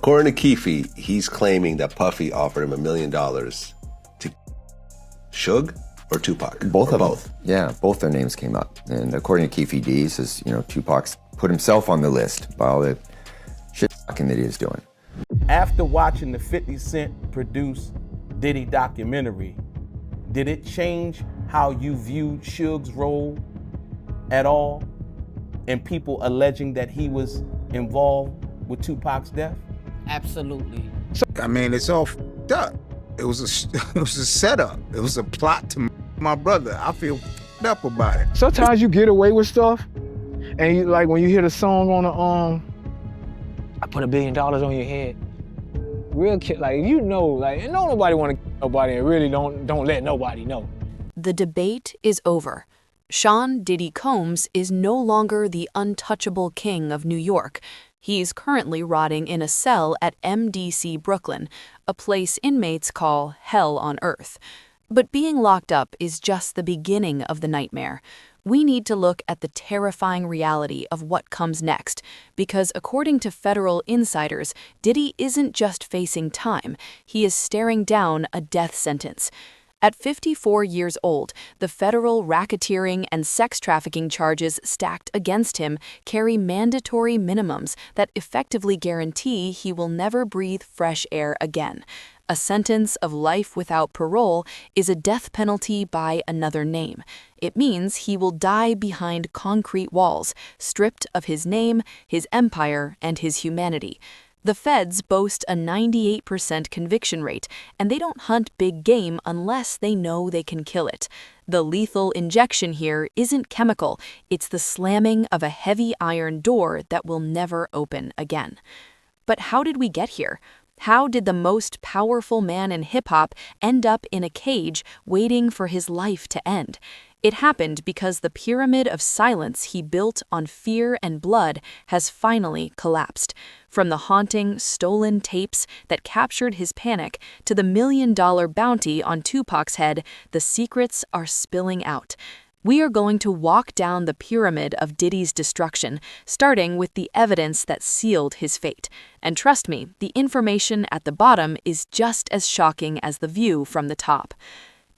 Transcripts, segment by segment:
According to Keefe, he's claiming that Puffy offered him $1 million to Suge or Tupac? Both or of them. both. Yeah, both their names came up. And according to Keefe D, he says, Tupac's put himself on the list by all the shit that he is doing. After watching the 50 Cent produced Diddy documentary, did it change how you viewed Suge's role at all? And people alleging that he was involved with Tupac's death? Absolutely. I mean, it's all f***ed up. It was a setup. It was a plot to my brother. I feel f***ed up about it. Sometimes you get away with stuff, and you, like when you hear the song on the I put $1 billion on your head. Real kid, like and don't nobody want to nobody, and really don't let nobody know. The debate is over. Sean Diddy Combs is no longer the untouchable king of New York. He's currently rotting in a cell at MDC Brooklyn, a place inmates call hell on earth. But being locked up is just the beginning of the nightmare. We need to look at the terrifying reality of what comes next, because according to federal insiders, Diddy isn't just facing time, he is staring down a death sentence. At 54 years old, the federal racketeering and sex trafficking charges stacked against him carry mandatory minimums that effectively guarantee he will never breathe fresh air again. A sentence of life without parole is a death penalty by another name. It means he will die behind concrete walls, stripped of his name, his empire, and his humanity. The feds boast a 98% conviction rate, and they don't hunt big game unless they know they can kill it. The lethal injection here isn't chemical, it's the slamming of a heavy iron door that will never open again. But how did we get here? How did the most powerful man in hip-hop end up in a cage waiting for his life to end? It happened because the pyramid of silence he built on fear and blood has finally collapsed. From the haunting, stolen tapes that captured his panic to the $1 million bounty on Tupac's head, the secrets are spilling out. We are going to walk down the pyramid of Diddy's destruction, starting with the evidence that sealed his fate. And trust me, the information at the bottom is just as shocking as the view from the top.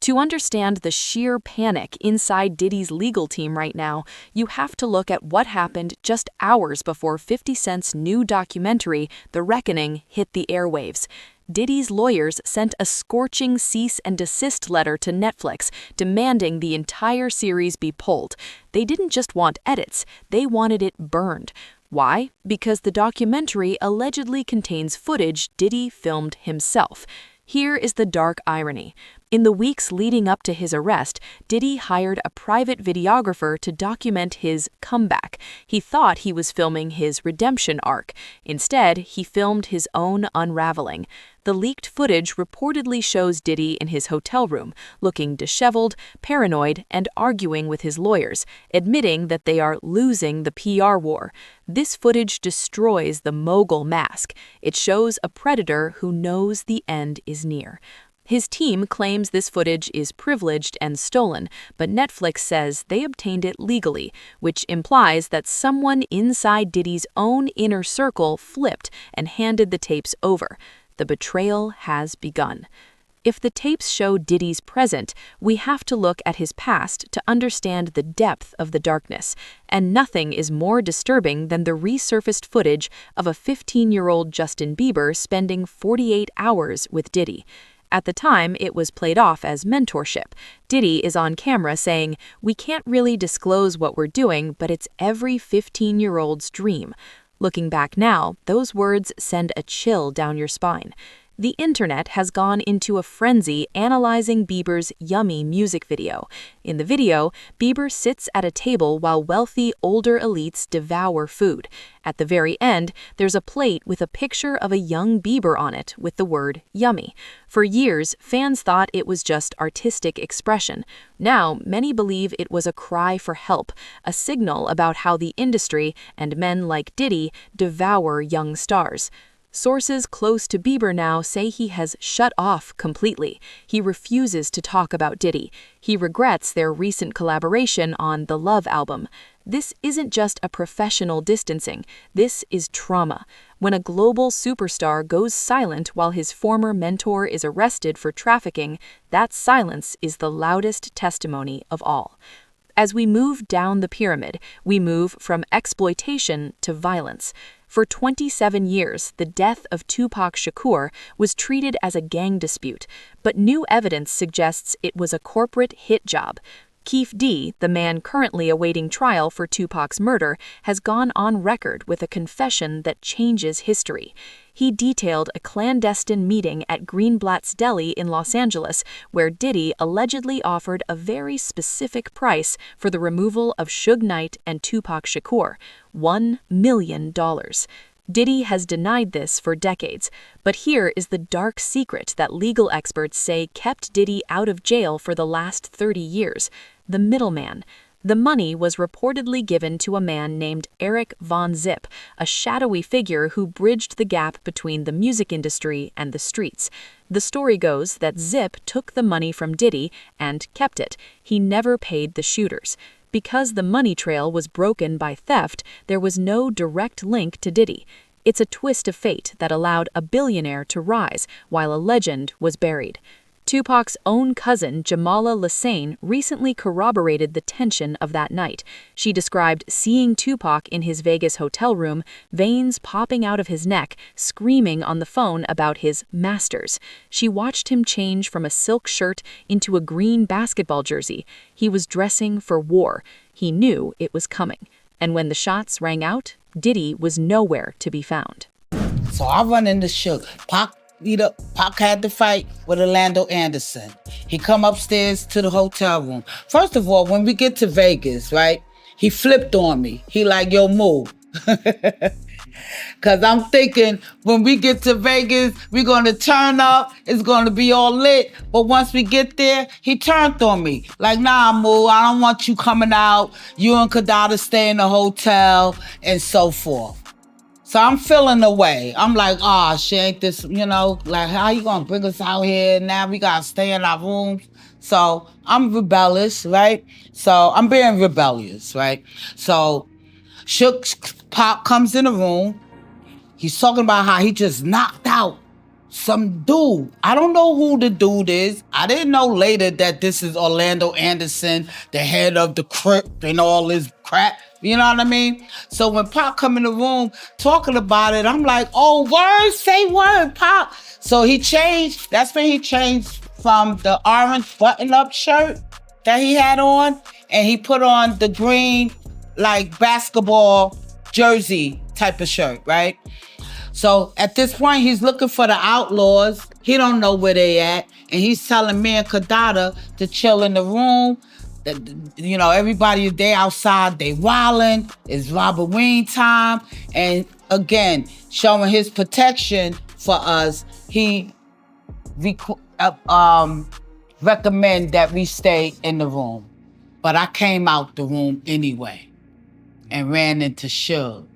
To understand the sheer panic inside Diddy's legal team right now, you have to look at what happened just hours before 50 Cent's new documentary, The Reckoning, hit the airwaves. Diddy's lawyers sent a scorching cease and desist letter to Netflix demanding the entire series be pulled. They didn't just want edits, they wanted it burned. Why? Because the documentary allegedly contains footage Diddy filmed himself. Here is the dark irony. In the weeks leading up to his arrest, Diddy hired a private videographer to document his comeback. He thought he was filming his redemption arc. Instead, he filmed his own unraveling. The leaked footage reportedly shows Diddy in his hotel room, looking disheveled, paranoid, and arguing with his lawyers, admitting that they are losing the PR war. This footage destroys the mogul mask. It shows a predator who knows the end is near. His team claims this footage is privileged and stolen, but Netflix says they obtained it legally, which implies that someone inside Diddy's own inner circle flipped and handed the tapes over. The betrayal has begun. If the tapes show Diddy's present, we have to look at his past to understand the depth of the darkness, and nothing is more disturbing than the resurfaced footage of a 15-year-old Justin Bieber spending 48 hours with Diddy. At the time, it was played off as mentorship. Diddy is on camera saying, "We can't really disclose what we're doing, but it's every 15-year-old's dream." Looking back now, those words send a chill down your spine. The internet has gone into a frenzy analyzing Bieber's Yummy music video. In the video, Bieber sits at a table while wealthy older elites devour food. At the very end, there's a plate with a picture of a young Bieber on it with the word yummy. For years, fans thought it was just artistic expression. Now, many believe it was a cry for help, a signal about how the industry and men like Diddy devour young stars. Sources close to Bieber now say he has shut off completely. He refuses to talk about Diddy. He regrets their recent collaboration on the Love album. This isn't just a professional distancing. This is trauma. When a global superstar goes silent while his former mentor is arrested for trafficking, that silence is the loudest testimony of all. As we move down the pyramid, we move from exploitation to violence. For 27 years, the death of Tupac Shakur was treated as a gang dispute, but new evidence suggests it was a corporate hit job. Keefe D, the man currently awaiting trial for Tupac's murder, has gone on record with a confession that changes history. He detailed a clandestine meeting at Greenblatt's Deli in Los Angeles, where Diddy allegedly offered a very specific price for the removal of Suge Knight and Tupac Shakur, $1 million. Diddy has denied this for decades, but here is the dark secret that legal experts say kept Diddy out of jail for the last 30 years: the middleman. The money was reportedly given to a man named Eric Von Zip, a shadowy figure who bridged the gap between the music industry and the streets. The story goes that Zip took the money from Diddy and kept it. He never paid the shooters. Because the money trail was broken by theft, there was no direct link to Diddy. It's a twist of fate that allowed a billionaire to rise while a legend was buried. Tupac's own cousin, Jamala Lassane, recently corroborated the tension of that night. She described seeing Tupac in his Vegas hotel room, veins popping out of his neck, screaming on the phone about his masters. She watched him change from a silk shirt into a green basketball jersey. He was dressing for war. He knew it was coming. And when the shots rang out, Diddy was nowhere to be found. So I run into Suge. Pac had to fight with Orlando Anderson. He come upstairs to the hotel room. First of all, when we get to Vegas, right, he flipped on me. He like, yo, move. Because I'm thinking when we get to Vegas, we're going to turn up. It's going to be all lit. But once we get there, he turned on me. Like, nah, Moo, I don't want you coming out. You and Kadada stay in the hotel and so forth. So I'm feeling the way. I'm like, oh, shit, ain't this, like, how you gonna bring us out here? Now we gotta stay in our rooms. So I'm rebellious, right? So I'm being rebellious, right? So Suge Pop comes in the room. He's talking about how he just knocked out some dude. I don't know who the dude is. I didn't know later that this is Orlando Anderson, the head of the Crip and all this crap. You know what I mean? So when Pop come in the room talking about it, I'm like, oh, word, say word, Pop. So he changed. That's when he changed from the orange button-up shirt that he had on, and he put on the green, like, basketball jersey type of shirt, right? So at this point, he's looking for the outlaws. He don't know where they at. And he's telling me and Kadada to chill in the room. That, everybody is there outside. They wilding. It's Robert Wayne time. And again, showing his protection for us, he recommend that we stay in the room. But I came out the room anyway and ran into Suge.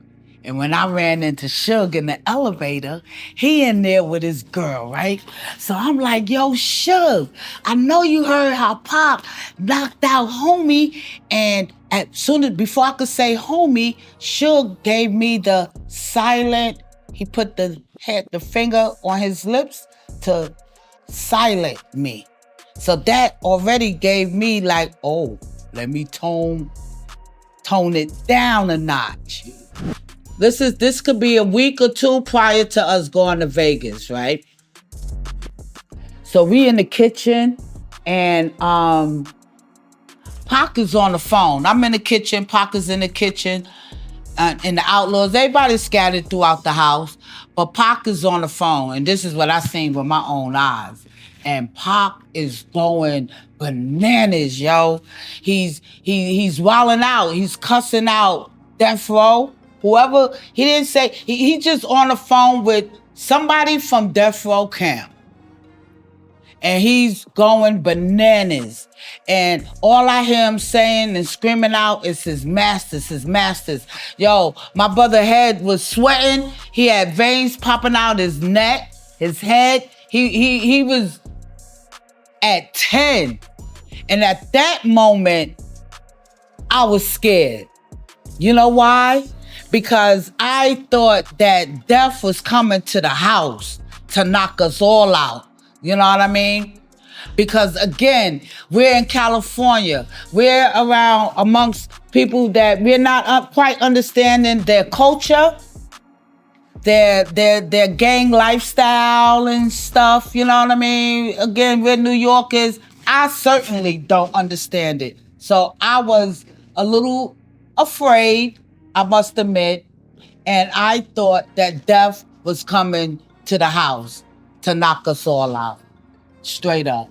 And when I ran into Suge in the elevator, he in there with his girl, right? So I'm like, yo, Suge, I know you heard how Pop knocked out homie. And before I could say homie, Suge gave me the silent, he put the finger on his lips to silent me. So that already gave me like, oh, let me tone it down a notch. This could be a week or two prior to us going to Vegas, right? So we in the kitchen and Pac is on the phone. I'm in the kitchen, Pac is in the kitchen, and the outlaws, everybody's scattered throughout the house, but Pac is on the phone, and this is what I seen with my own eyes. And Pac is going bananas, yo. He's wilding out, he's cussing out Death Row. Whoever, he didn't say, he just on the phone with somebody from Death Row Camp. and he's going bananas. And all I hear him saying and screaming out is his masters, his masters. Yo, my brother's head was sweating. He had veins popping out his neck, his head. He was at 10. And at that moment, I was scared. You know why? Because I thought that death was coming to the house to knock us all out. You know what I mean? Because again, we're in California. We're around amongst people that we're not quite understanding their culture, their gang lifestyle and stuff. You know what I mean? Again, we're New Yorkers. I certainly don't understand it. So I was a little afraid, I must admit, and I thought that death was coming to the house to knock us all out, straight up.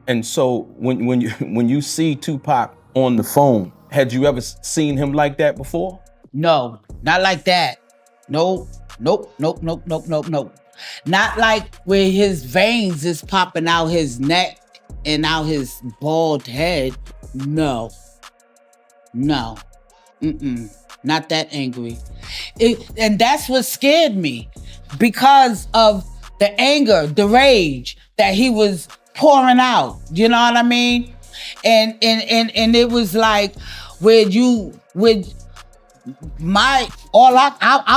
And so when you see Tupac on the phone, had you ever seen him like that before? No, not like that. Nope. Not like where his veins is popping out his neck and out his bald head. No. Not that angry. And that's what scared me, because of the anger, the rage that he was pouring out. You know what I mean? And it was like I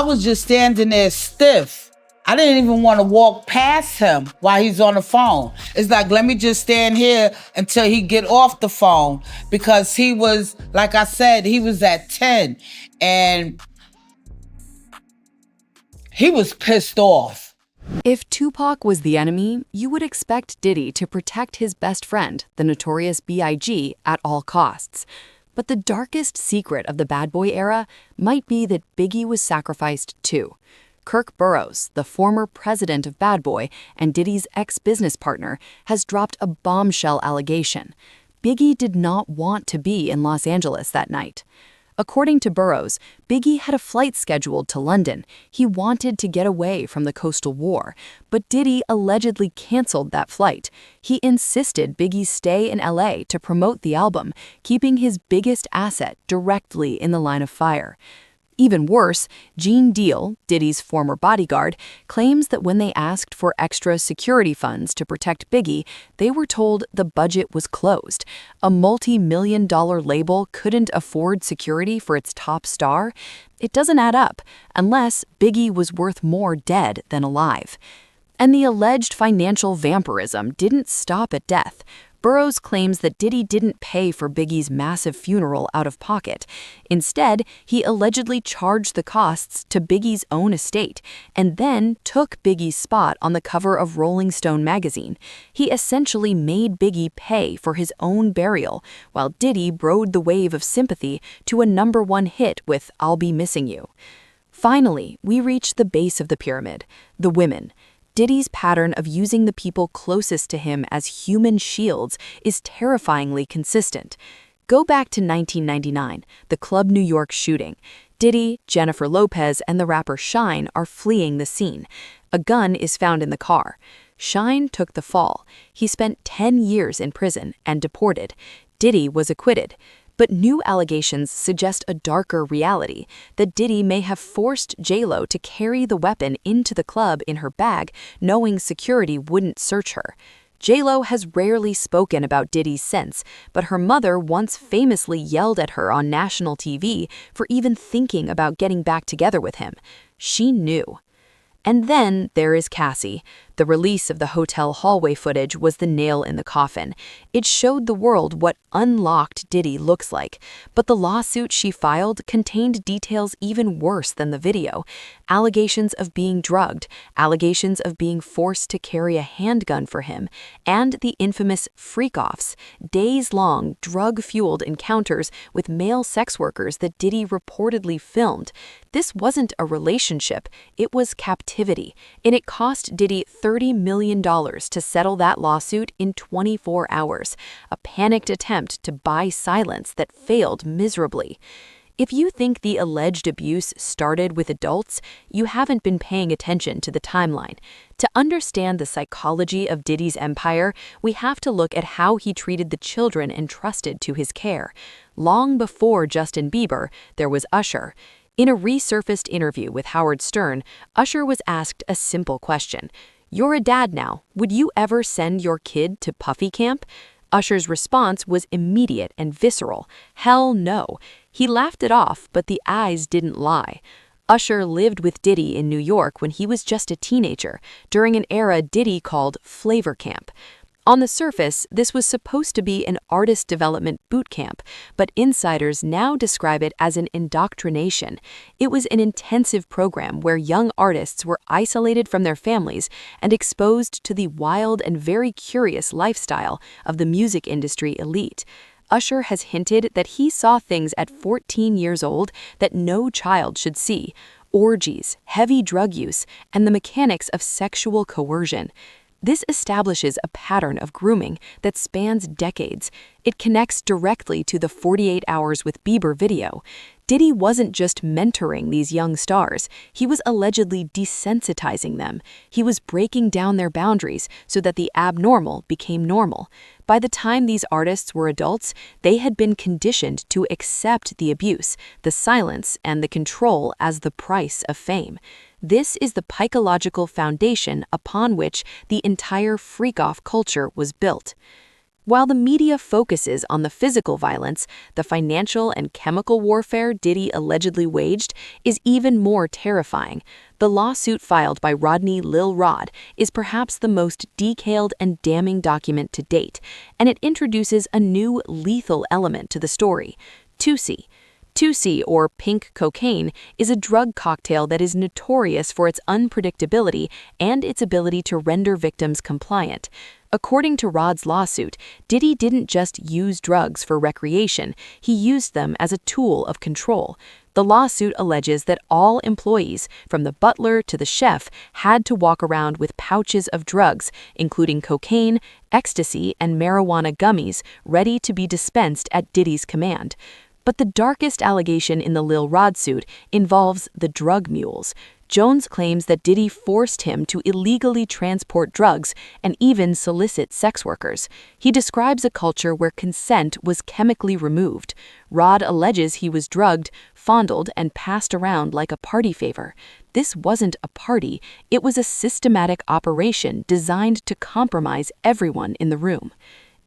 was just standing there stiff. I didn't even want to walk past him while he's on the phone. It's like, let me just stand here until he get off the phone, because he was, like I said, he was at 10 and he was pissed off. If Tupac was the enemy, you would expect Diddy to protect his best friend, the Notorious B.I.G, at all costs. But the darkest secret of the bad boy era might be that Biggie was sacrificed too. Kirk Burroughs, the former president of Bad Boy and Diddy's ex-business partner, has dropped a bombshell allegation. Biggie did not want to be in Los Angeles that night. According to Burroughs, Biggie had a flight scheduled to London. He wanted to get away from the coastal war, but Diddy allegedly canceled that flight. He insisted Biggie stay in LA to promote the album, keeping his biggest asset directly in the line of fire. Even worse, Gene Deal, Diddy's former bodyguard, claims that when they asked for extra security funds to protect Biggie, they were told the budget was closed. A multi-million-dollar label couldn't afford security for its top star. It doesn't add up, unless Biggie was worth more dead than alive. And the alleged financial vampirism didn't stop at death. Burroughs claims that Diddy didn't pay for Biggie's massive funeral out of pocket. Instead, he allegedly charged the costs to Biggie's own estate and then took Biggie's spot on the cover of Rolling Stone magazine. He essentially made Biggie pay for his own burial, while Diddy rode the wave of sympathy to a #1 hit with I'll Be Missing You. Finally, we reach the base of the pyramid, the women. Diddy's pattern of using the people closest to him as human shields is terrifyingly consistent. Go back to 1999, the Club New York shooting. Diddy, Jennifer Lopez, and the rapper Shine are fleeing the scene. A gun is found in the car. Shine took the fall. He spent 10 years in prison and deported. Diddy was acquitted. But new allegations suggest a darker reality, that Diddy may have forced J-Lo to carry the weapon into the club in her bag, knowing security wouldn't search her. J-Lo has rarely spoken about Diddy since, but her mother once famously yelled at her on national TV for even thinking about getting back together with him. She knew. And then there is Cassie. The release of the hotel hallway footage was the nail in the coffin. It showed the world what unlocked Diddy looks like, but the lawsuit she filed contained details even worse than the video. Allegations of being drugged, allegations of being forced to carry a handgun for him, and the infamous freak-offs, days-long drug-fueled encounters with male sex workers that Diddy reportedly filmed. This wasn't a relationship, it was captivity, and it cost Diddy $30 million to settle that lawsuit in 24 hours, a panicked attempt to buy silence that failed miserably. If you think the alleged abuse started with adults, you haven't been paying attention to the timeline. To understand the psychology of Diddy's empire, we have to look at how he treated the children entrusted to his care. Long before Justin Bieber, there was Usher. In a resurfaced interview with Howard Stern, Usher was asked a simple question. "You're a dad now. Would you ever send your kid to Puffy camp?" Usher's response was immediate and visceral. Hell no. He laughed it off, but the eyes didn't lie. Usher lived with Diddy in New York when he was just a teenager, during an era Diddy called Flavor Camp. On the surface, this was supposed to be an artist development boot camp, but insiders now describe it as an indoctrination. It was an intensive program where young artists were isolated from their families and exposed to the wild and very curious lifestyle of the music industry elite. Usher has hinted that he saw things at 14 years old that no child should see: orgies, heavy drug use, and the mechanics of sexual coercion. This establishes a pattern of grooming that spans decades. It connects directly to the 48 Hours with Bieber video. Diddy wasn't just mentoring these young stars, he was allegedly desensitizing them. He was breaking down their boundaries so that the abnormal became normal. By the time these artists were adults, they had been conditioned to accept the abuse, the silence, and the control as the price of fame. This is the psychological foundation upon which the entire freak-off culture was built. While the media focuses on the physical violence, the financial and chemical warfare Diddy allegedly waged is even more terrifying. The lawsuit filed by Rodney Lil Rod is perhaps the most detailed and damning document to date, and it introduces a new lethal element to the story: Tuci. Tuci, or pink cocaine, is a drug cocktail that is notorious for its unpredictability and its ability to render victims compliant. According to Rod's lawsuit, Diddy didn't just use drugs for recreation, he used them as a tool of control. The lawsuit alleges that all employees, from the butler to the chef, had to walk around with pouches of drugs, including cocaine, ecstasy, and marijuana gummies, ready to be dispensed at Diddy's command. But the darkest allegation in the Lil Rod suit involves the drug mules. Jones claims that Diddy forced him to illegally transport drugs and even solicit sex workers. He describes a culture where consent was chemically removed. Rod alleges he was drugged, fondled, and passed around like a party favor. This wasn't a party, it was a systematic operation designed to compromise everyone in the room.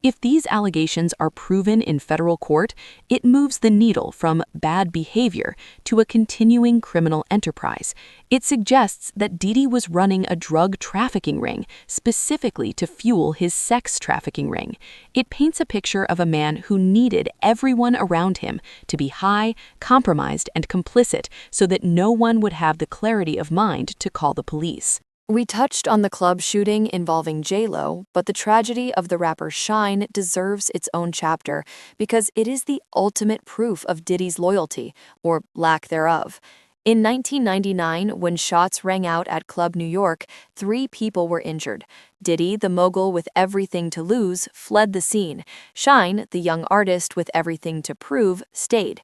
If these allegations are proven in federal court, it moves the needle from bad behavior to a continuing criminal enterprise. It suggests that Diddy was running a drug trafficking ring, specifically to fuel his sex trafficking ring. It paints a picture of a man who needed everyone around him to be high, compromised, and complicit so that no one would have the clarity of mind to call the police. We touched on the club shooting involving J-Lo, but the tragedy of the rapper Shine deserves its own chapter because it is the ultimate proof of Diddy's loyalty, or lack thereof. In 1999, when shots rang out at Club New York, 3 people were injured. Diddy, the mogul with everything to lose, fled the scene. Shine, the young artist with everything to prove, stayed.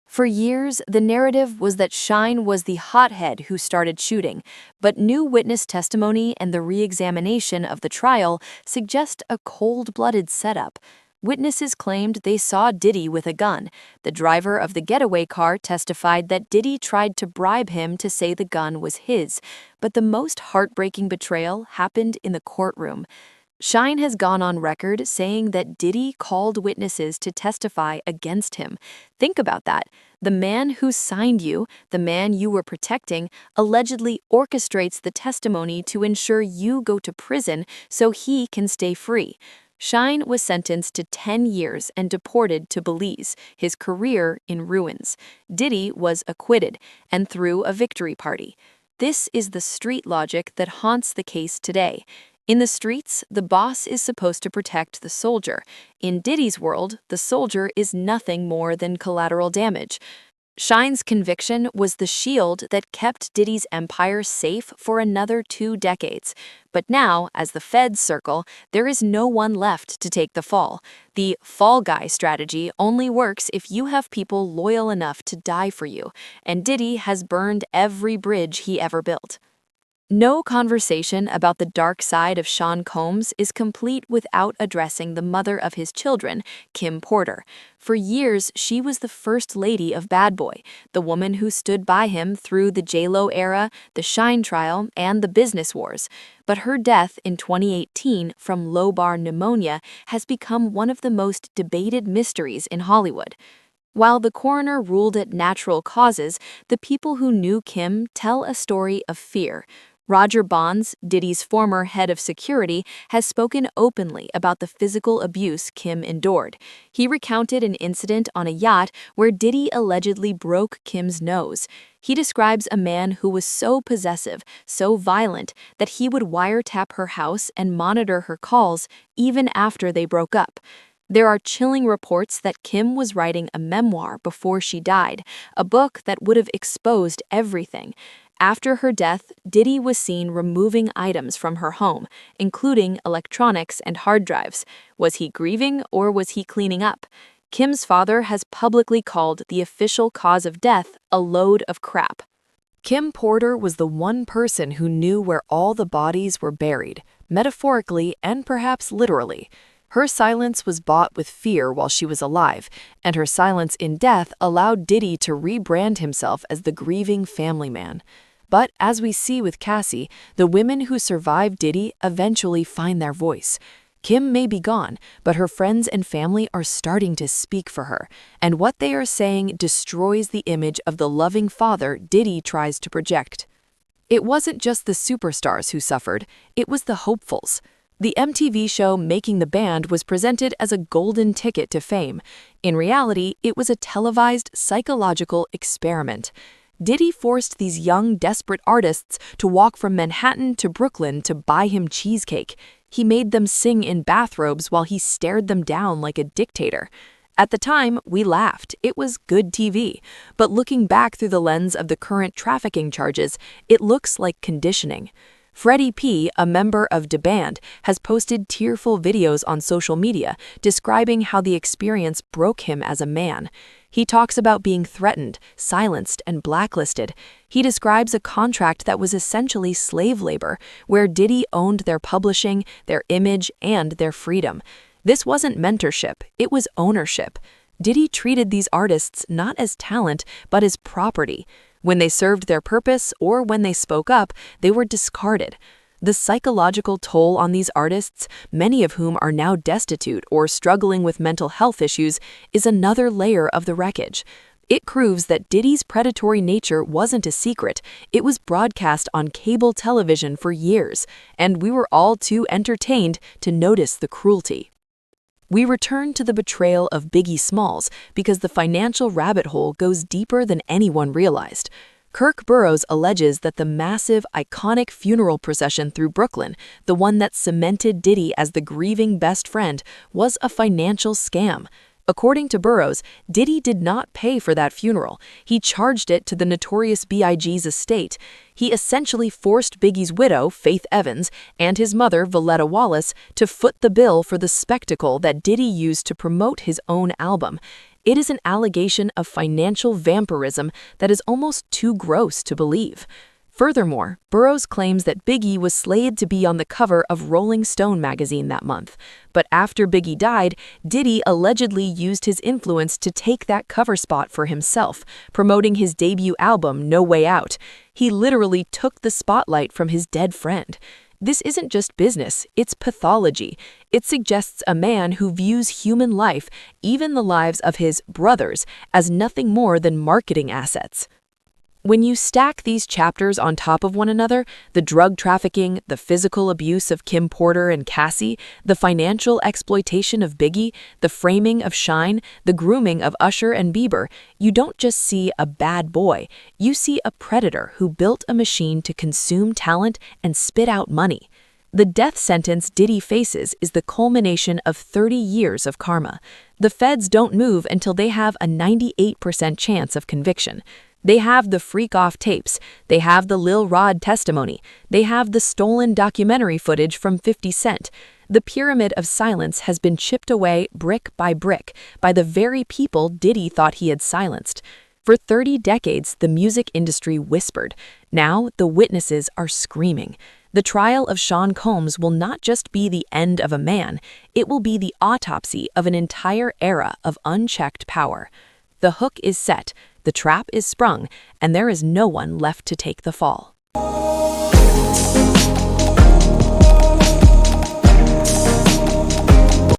For years, the narrative was that Shine was the hothead who started shooting, but new witness testimony and the re-examination of the trial suggest a cold-blooded setup. Witnesses claimed they saw Diddy with a gun. The driver of the getaway car testified that Diddy tried to bribe him to say the gun was his, but the most heartbreaking betrayal happened in the courtroom. Shine has gone on record saying that Diddy called witnesses to testify against him. Think about that. The man who signed you, the man you were protecting, allegedly orchestrates the testimony to ensure you go to prison so he can stay free. Shine was sentenced to 10 years and deported to Belize, his career in ruins. Diddy was acquitted and threw a victory party. This is the street logic that haunts the case today. In the streets, the boss is supposed to protect the soldier. In Diddy's world, the soldier is nothing more than collateral damage. Shine's conviction was the shield that kept Diddy's empire safe for another 2 decades. But now, as the feds circle, there is no one left to take the fall. The fall guy strategy only works if you have people loyal enough to die for you, and Diddy has burned every bridge he ever built. No conversation about the dark side of Sean Combs is complete without addressing the mother of his children, Kim Porter. For years, she was the first lady of Bad Boy, the woman who stood by him through the J-Lo era, the Shine trial, and the business wars. But her death in 2018 from lobar pneumonia has become one of the most debated mysteries in Hollywood. While the coroner ruled it natural causes, the people who knew Kim tell a story of fear. Roger Bonds, Diddy's former head of security, has spoken openly about the physical abuse Kim endured. He recounted an incident on a yacht where Diddy allegedly broke Kim's nose. He describes a man who was so possessive, so violent, that he would wiretap her house and monitor her calls even after they broke up. There are chilling reports that Kim was writing a memoir before she died, a book that would have exposed everything. After her death, Diddy was seen removing items from her home, including electronics and hard drives. Was he grieving or was he cleaning up? Kim's father has publicly called the official cause of death a load of crap. Kim Porter was the one person who knew where all the bodies were buried, metaphorically and perhaps literally. Her silence was bought with fear while she was alive, and her silence in death allowed Diddy to rebrand himself as the grieving family man. But as we see with Cassie, the women who survived Diddy eventually find their voice. Kim may be gone, but her friends and family are starting to speak for her, and what they are saying destroys the image of the loving father Diddy tries to project. It wasn't just the superstars who suffered, it was the hopefuls. The MTV show Making the Band was presented as a golden ticket to fame. In reality, it was a televised psychological experiment. Diddy forced these young, desperate artists to walk from Manhattan to Brooklyn to buy him cheesecake. He made them sing in bathrobes while he stared them down like a dictator. At the time, we laughed. It was good TV. But looking back through the lens of the current trafficking charges, it looks like conditioning. Freddie P., a member of Da Band, has posted tearful videos on social media describing how the experience broke him as a man. He talks about being threatened, silenced, and blacklisted. He describes a contract that was essentially slave labor, where Diddy owned their publishing, their image, and their freedom. This wasn't mentorship, it was ownership. Diddy treated these artists not as talent, but as property. When they served their purpose or when they spoke up, they were discarded. The psychological toll on these artists, many of whom are now destitute or struggling with mental health issues, is another layer of the wreckage. It proves that Diddy's predatory nature wasn't a secret. It was broadcast on cable television for years, and we were all too entertained to notice the cruelty. We return to the betrayal of Biggie Smalls because the financial rabbit hole goes deeper than anyone realized. Kirk Burroughs alleges that the massive, iconic funeral procession through Brooklyn, the one that cemented Diddy as the grieving best friend, was a financial scam. According to Burroughs, Diddy did not pay for that funeral. He charged it to the Notorious B.I.G's estate. He essentially forced Biggie's widow, Faith Evans, and his mother, Valletta Wallace, to foot the bill for the spectacle that Diddy used to promote his own album. It is an allegation of financial vampirism that is almost too gross to believe. Furthermore, Burroughs claims that Biggie was slated to be on the cover of Rolling Stone magazine that month. But after Biggie died, Diddy allegedly used his influence to take that cover spot for himself, promoting his debut album, No Way Out. He literally took the spotlight from his dead friend. This isn't just business, it's pathology. It suggests a man who views human life, even the lives of his brothers, as nothing more than marketing assets. When you stack these chapters on top of one another, the drug trafficking, the physical abuse of Kim Porter and Cassie, the financial exploitation of Biggie, the framing of Shine, the grooming of Usher and Bieber, you don't just see a bad boy, you see a predator who built a machine to consume talent and spit out money. The death sentence Diddy faces is the culmination of 30 years of karma. The feds don't move until they have a 98% chance of conviction. They have the freak-off tapes. They have the Lil Rod testimony. They have the stolen documentary footage from 50 Cent. The pyramid of silence has been chipped away brick by the very people Diddy thought he had silenced. For 30 decades, the music industry whispered. Now, the witnesses are screaming. The trial of Sean Combs will not just be the end of a man, it will be the autopsy of an entire era of unchecked power. The hook is set, the trap is sprung, and there is no one left to take the fall.